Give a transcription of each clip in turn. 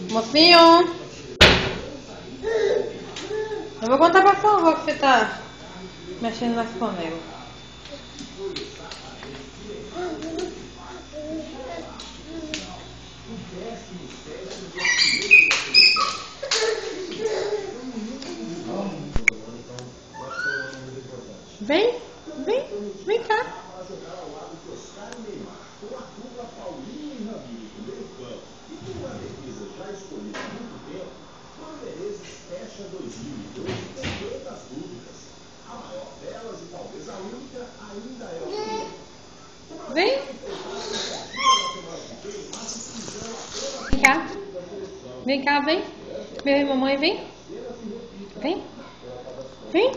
Mocinho, eu vou contar pra sua avó que você tá mexendo nas panelas. Vem, vem cá. Vem. Vem cá. Vem cá, vem. Meu e mamãe, vem. Vem. Vem.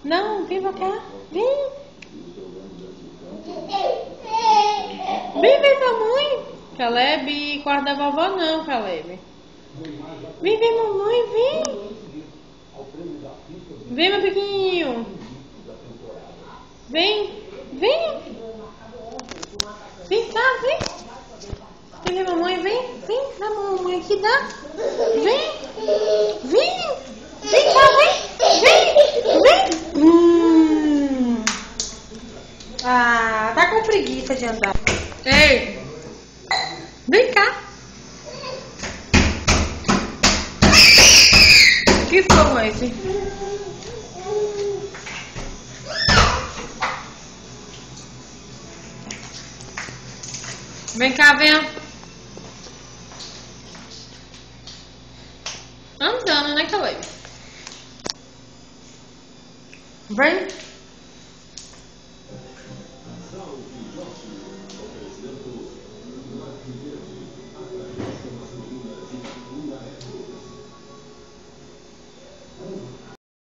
Não, vem pra cá. Vem. Vem, mamãe. Caleb, quarto da vovó não, Caleb. Vem, mamãe, vem. Vem, meu pequenininho. Vem. Vem cá, vem. Vem, mamãe, vem. Dá a mamãe aqui, dá. Vem cá, vem. Ah, tá com preguiça de andar. Ei, vem cá. Que som é esse? Vem cá, vem. Andando, né, Caleb? Vem.